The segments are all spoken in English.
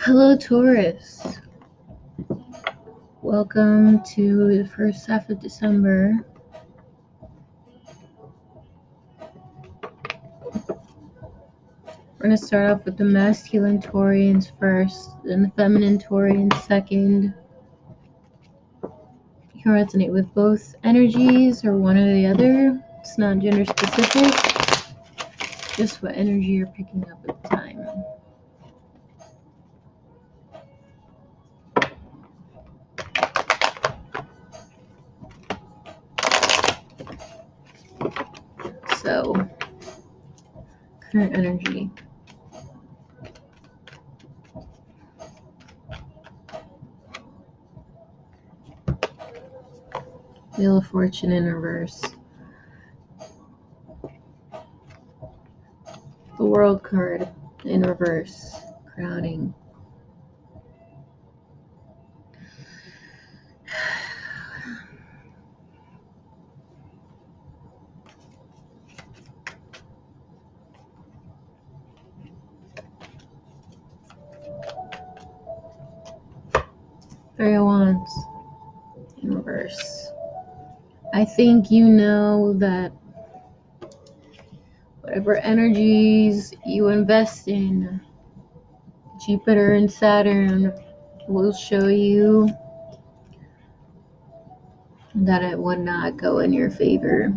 Hello, Taurus. Welcome to the first half of December. We're going to start off with the masculine Taurians first, then the feminine Taurians second. You can resonate with both energies or one or the other. It's not gender specific, just what energy you're picking up at the time. So, current energy. Wheel of Fortune in reverse. The World card in reverse. Crowning. Three of Wands in reverse. I think you know that whatever energies you invest in, Jupiter and Saturn will show you that it would not go in your favor.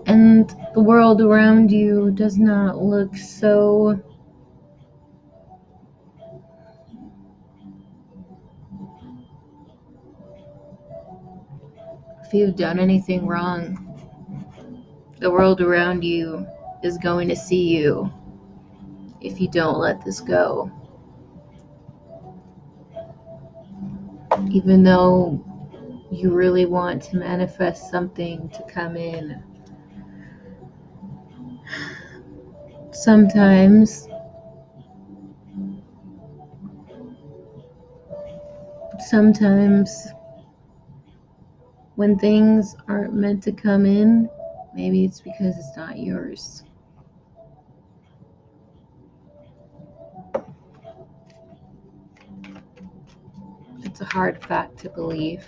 And the world around you does not look so if you've done anything wrong, the world around you is going to see you if you don't let this go. Even though you really want to manifest something to come in, sometimes when things aren't meant to come in, maybe it's because it's not yours. It's a hard fact to believe.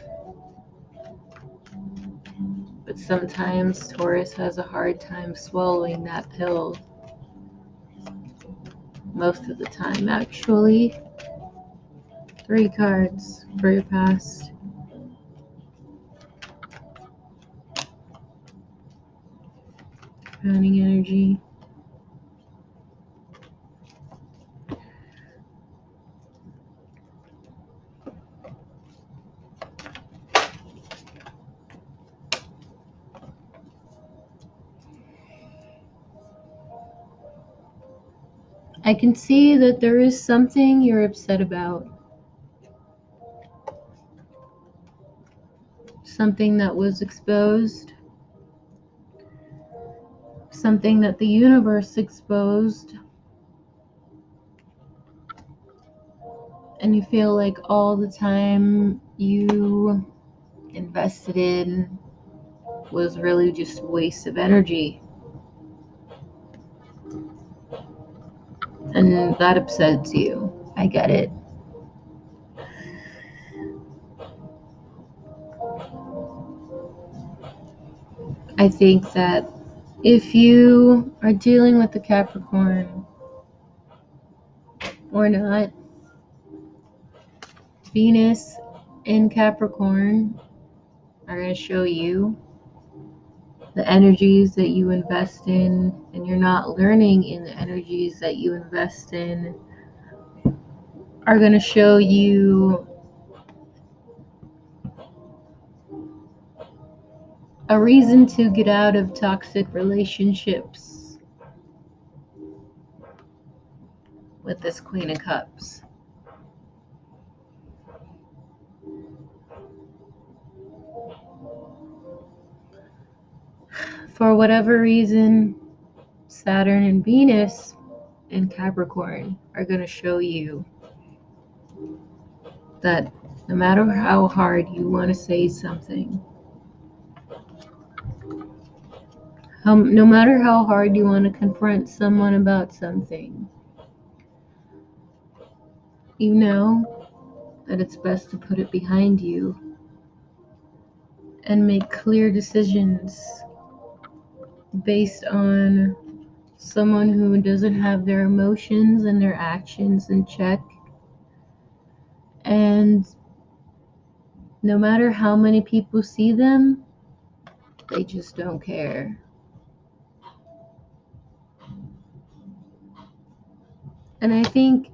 But sometimes Taurus has a hard time swallowing that pill. Most of the time, actually. 3 cards for your past. Crowning energy. I can see that there is something you're upset about. Something that was exposed. Something that the universe exposed. And you feel like all the time you invested in was really just a waste of energy. And that upsets you. I get it. I think that if you are dealing with the Capricorn or not, Venus in Capricorn are going to show you the energies that you invest in, and you're not learning in the energies that you invest in, are going to show you a reason to get out of toxic relationships with this Queen of Cups. For whatever reason, Saturn and Venus in Capricorn are going to show you that no matter how hard you want to say something, No matter how hard you want to confront someone about something, you know that it's best to put it behind you and make clear decisions based on someone who doesn't have their emotions and their actions in check. And no matter how many people see them, they just don't care. And I think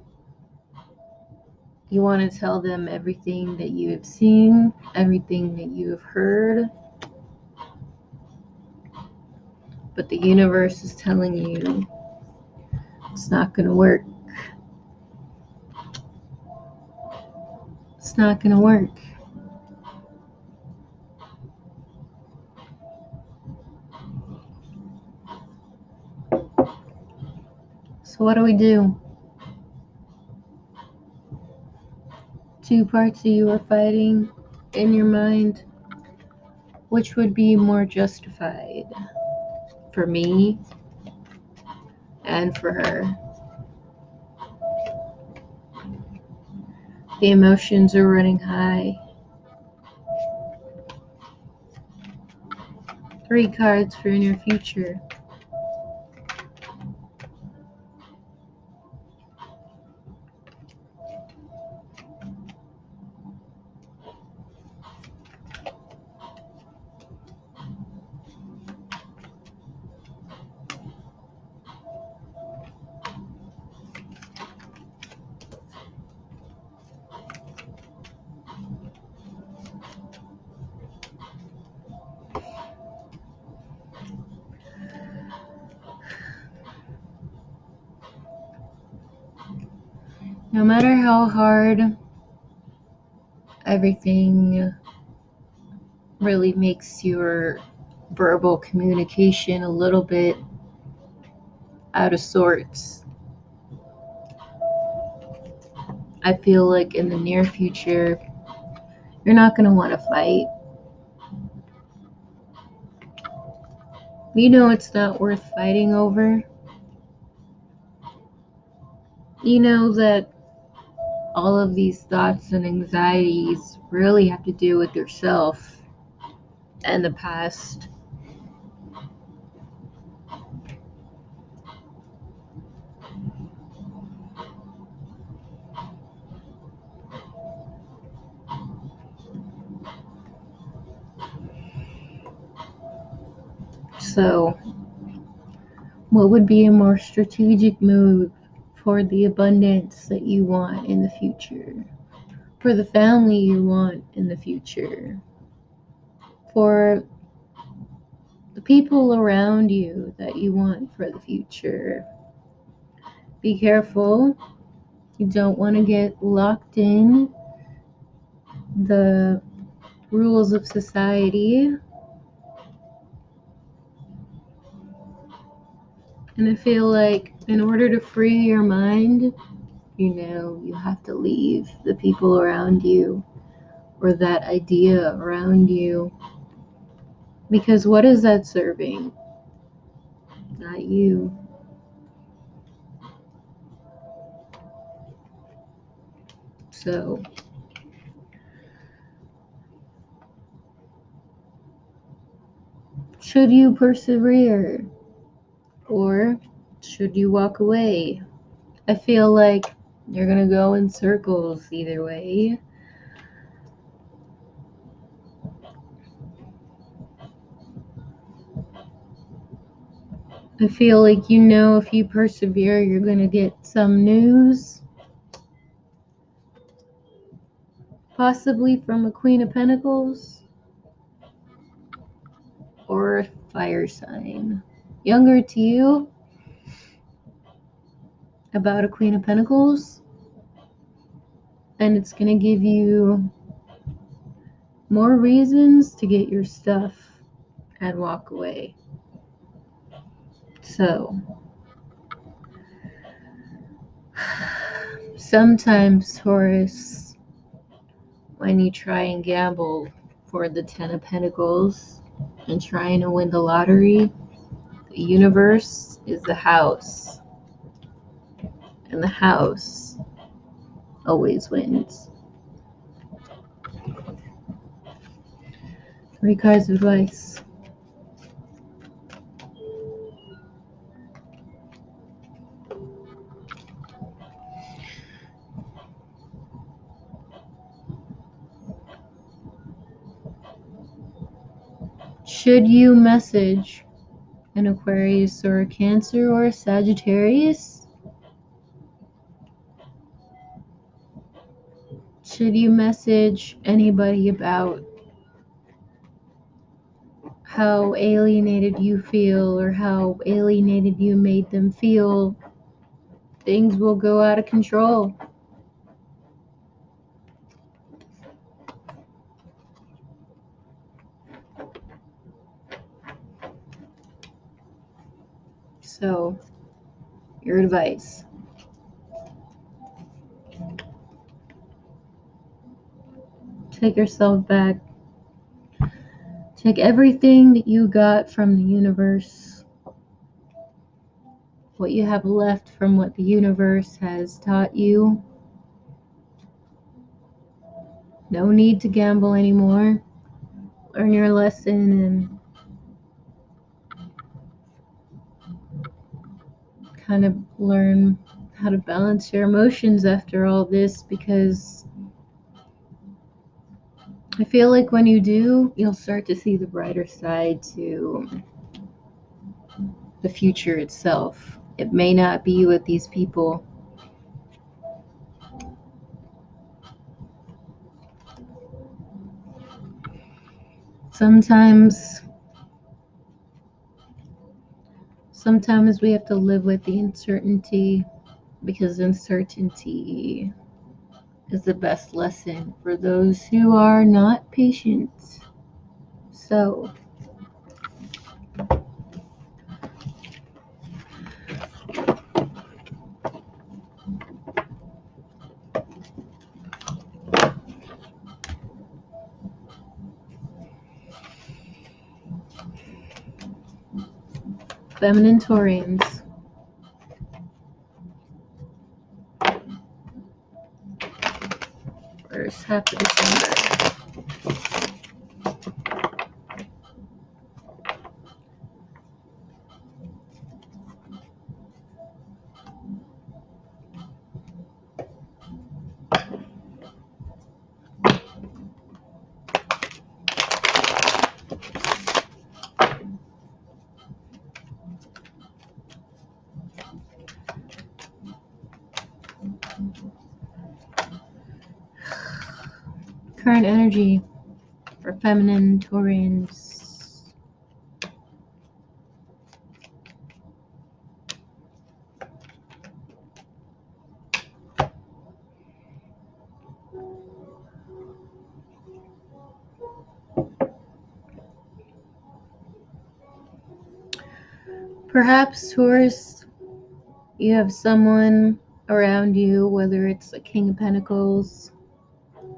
you want to tell them everything that you have seen, everything that you have heard, but the universe is telling you it's not going to work. It's not going to work. So what do we do? Two parts of you are fighting in your mind. Which would be more justified for me and for her? The emotions are running high. 3 cards for near future. No matter how hard everything really makes your verbal communication a little bit out of sorts, I feel like in the near future, you're not going to want to fight. You know it's not worth fighting over. You know that all of these thoughts and anxieties really have to do with yourself and the past. So, what would be a more strategic move for the abundance that you want in the future? For the family you want in the future? For the people around you that you want for the future? Be careful. You don't want to get locked in the rules of society. And I feel like in order to free your mind, you have to leave the people around you or that idea around you. Because what is that serving? Not you. So, should you persevere or should you walk away? I feel like you're going to go in circles either way. I feel like if you persevere, you're going to get some news, possibly from a Queen of Pentacles or a fire sign. Younger to you, about a Queen of Pentacles, and it's going to give you more reasons to get your stuff and walk away. So, sometimes, Taurus, when you try and gamble for the 10 of Pentacles and trying to win the lottery, The universe is the house, and the house always wins. 3 cards of advice. Should you message an Aquarius or a Cancer or a Sagittarius? Should you message anybody about how alienated you feel or how alienated you made them feel? Things will go out of control. So, your advice. Take yourself back. Take everything that you got from the universe, what you have left from what the universe has taught you. No need to gamble anymore. Learn your lesson and kind of learn how to balance your emotions after all this, because I feel like when you do, you'll start to see the brighter side to the future itself. It may not be with these people. Sometimes we have to live with the uncertainty, because uncertainty is the best lesson for those who are not patient. So, feminine Taurians. First half of December. Current energy for feminine Taurians. Perhaps, Taurus, you have someone around you, whether it's a King of Pentacles,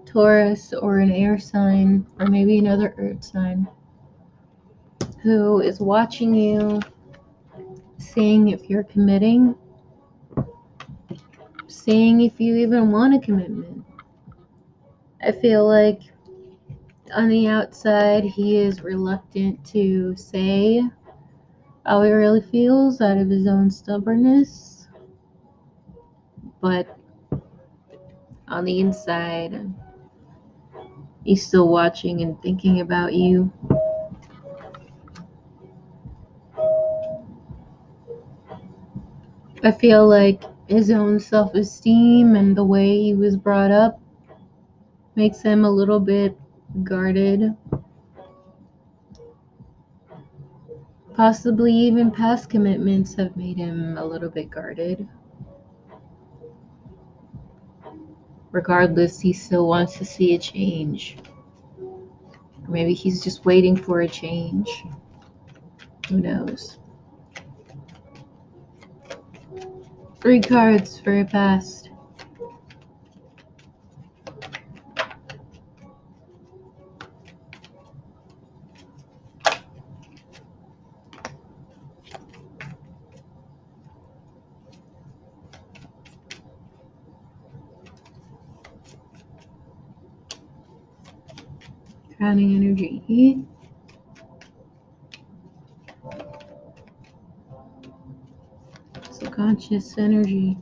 Taurus, or an air sign, or maybe another earth sign, who is watching you, seeing if you're committing, seeing if you even want a commitment. I feel like on the outside, he is reluctant to say how he really feels out of his own stubbornness, but on the inside, he's still watching and thinking about you. I feel like his own self-esteem and the way he was brought up makes him a little bit guarded. Possibly even past commitments have made him a little bit guarded. Regardless, he still wants to see a change. Or maybe he's just waiting for a change. Who knows? 3 cards for your past. Grounding energy. Subconscious energy.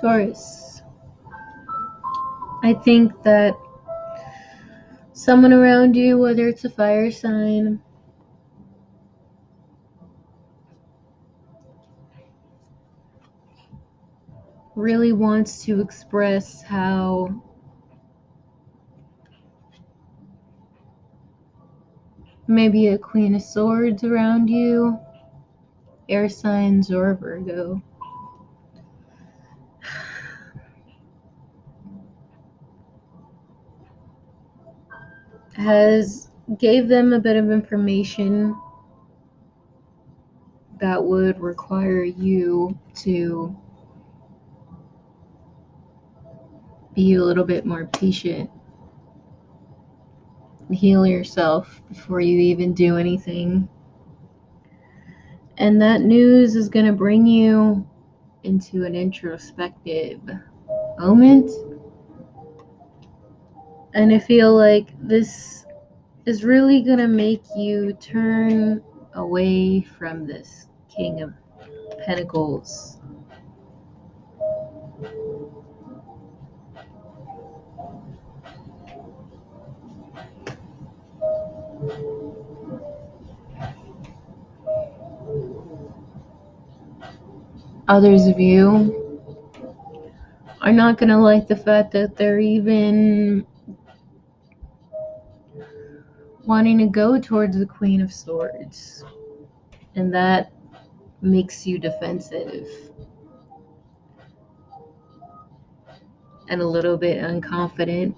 Taurus. I think that someone around you, whether it's a fire sign, really wants to express how maybe a Queen of Swords around you, air signs, or Virgo. Has gave them a bit of information that would require you to be a little bit more patient. Heal yourself before you even do anything. And that news is going to bring you into an introspective moment. And I feel like this is really going to make you turn away from this King of Pentacles. Others of you are not going to like the fact that they're even wanting to go towards the Queen of Swords. And that makes you defensive and a little bit unconfident.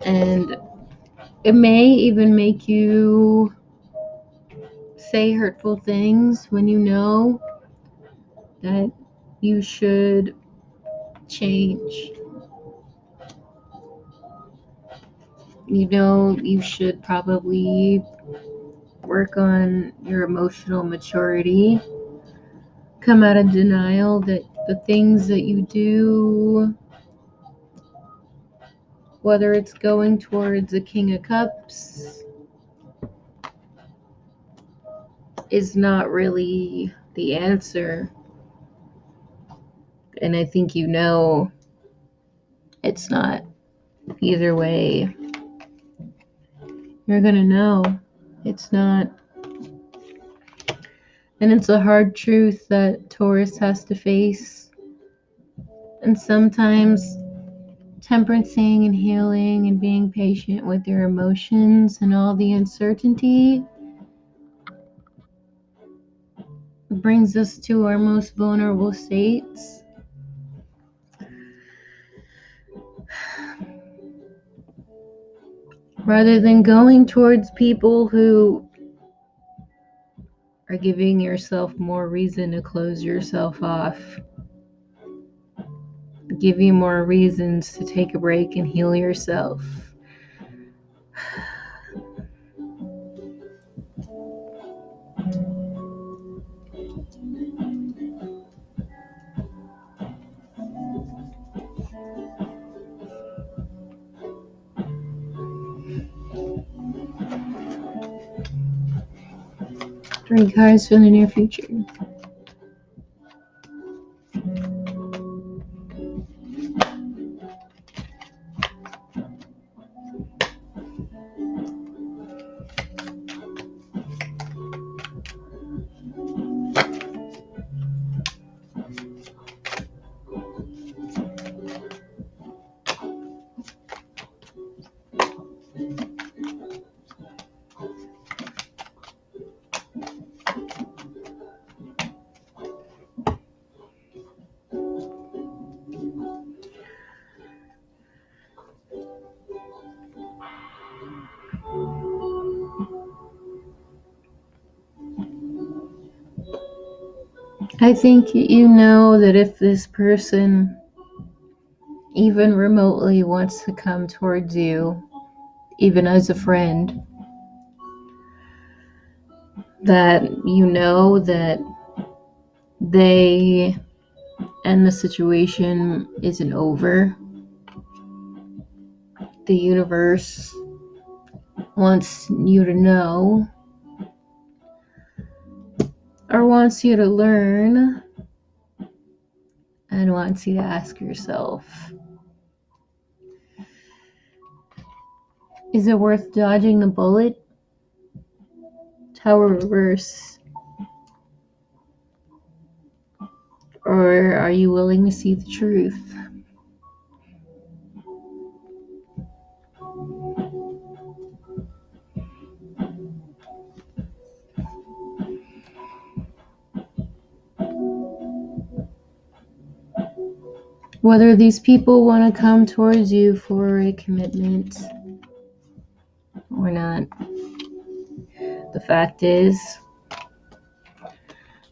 And it may even make you say hurtful things when you know that you should change. You know you should probably work on your emotional maturity, come out of denial that the things that you do, whether it's going towards a King of Cups, is not really the answer. And I think you know it's not. Either way, you're gonna know it's not. And it's a hard truth that Taurus has to face. And sometimes temperancing and healing and being patient with your emotions and all the uncertainty brings us to our most vulnerable states. Rather than going towards people who are giving yourself more reason to close yourself off, give you more reasons to take a break and heal yourself. Three cards for the near future. I think you know that if this person even remotely wants to come towards you, even as a friend, that you know that they and the situation isn't over. The universe wants you to know, or wants you to learn, and wants you to ask yourself, is it worth dodging the bullet? Tower reverse. Or are you willing to see the truth? Whether these people want to come towards you for a commitment or not, the fact is,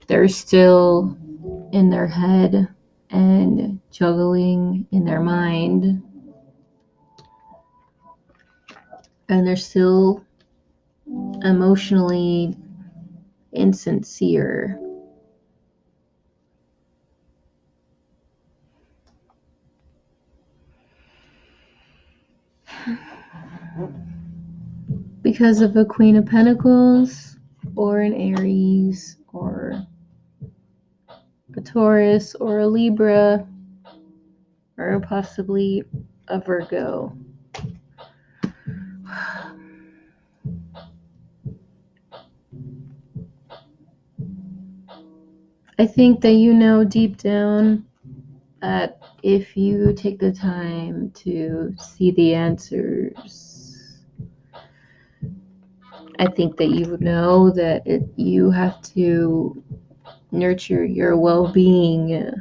they're still in their head and juggling in their mind, and they're still emotionally insincere. Because of a Queen of Pentacles, or an Aries, or a Taurus, or a Libra, or possibly a Virgo. I think that you know deep down that if you take the time to see the answers, I think that you know that you have to nurture your well-being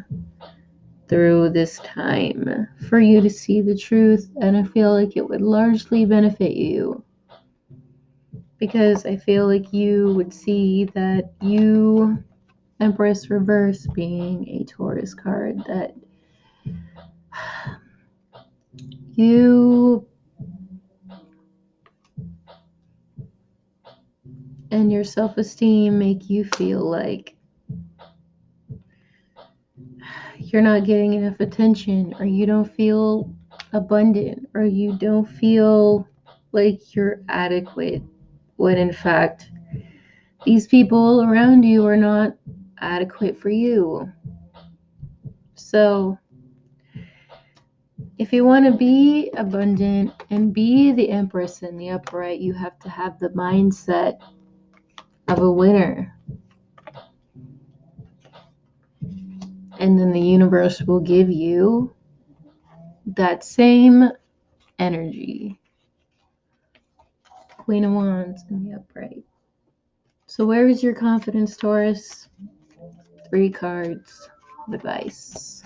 through this time for you to see the truth, and I feel like it would largely benefit you, because I feel like you would see that you, Empress reverse being a Taurus card, that you and your self-esteem make you feel like you're not getting enough attention, or you don't feel abundant, or you don't feel like you're adequate, when in fact these people around you are not adequate for you. So if you want to be abundant and be the Empress in the upright, you have to have the mindset of a winner. And then the universe will give you that same energy. Queen of Wands in the upright. So where is your confidence, Taurus? 3 cards of advice.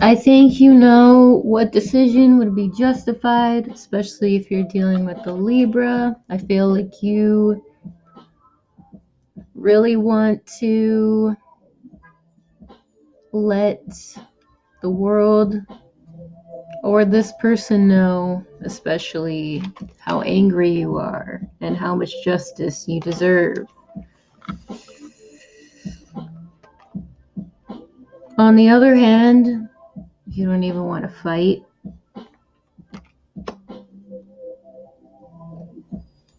I think you know what decision would be justified, especially if you're dealing with the Libra. I feel like you really want to let the world or this person know, especially, how angry you are and how much justice you deserve. On the other hand, you don't even want to fight,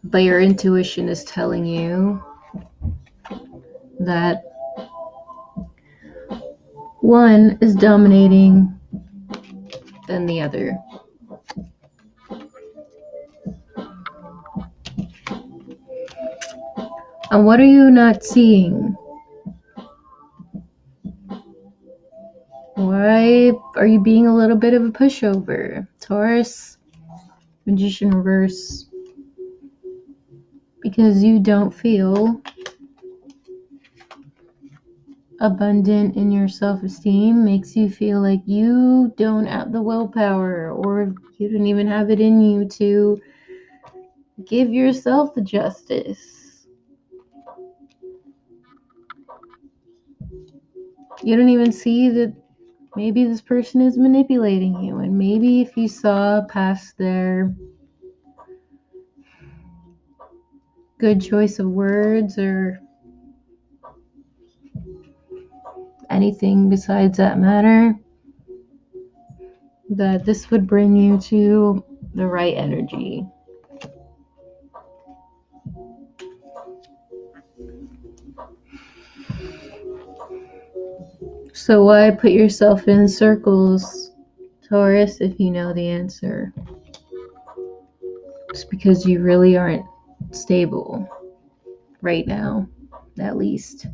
but your intuition is telling you that one is dominating than the other. And what are you not seeing? Why are you being a little bit of a pushover? Taurus, Magician reverse. because you don't feel abundant in your self-esteem, makes you feel like you don't have the willpower, or you don't even have it in you to give yourself the justice. You don't even see that maybe this person is manipulating you, and maybe if you saw past their good choice of words or anything besides that matter, that this would bring you to the right energy. So why put yourself in circles, Taurus, if you know the answer? It's because you really aren't stable right now, at least.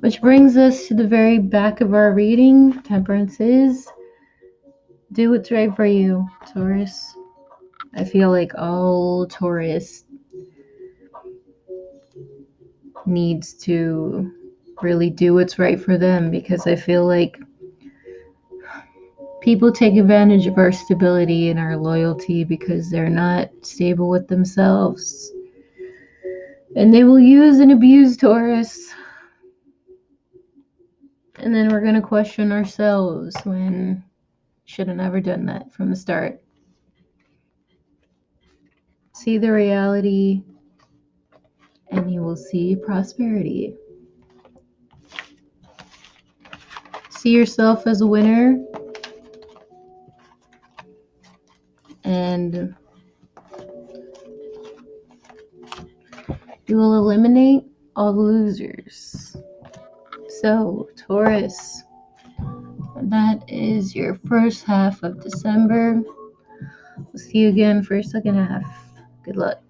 Which brings us to the very back of our reading. Temperance is do what's right for you, Taurus. I feel like all Taurus needs to really do what's right for them, because I feel like people take advantage of our stability and our loyalty because they're not stable with themselves. And they will use and abuse Taurus. And then we're going to question ourselves when should have never done that from the start. See the reality and you will see prosperity. See yourself as a winner, and you will eliminate all the losers. So, Taurus, that is your first half of December. We'll see you again for your second half. Good luck.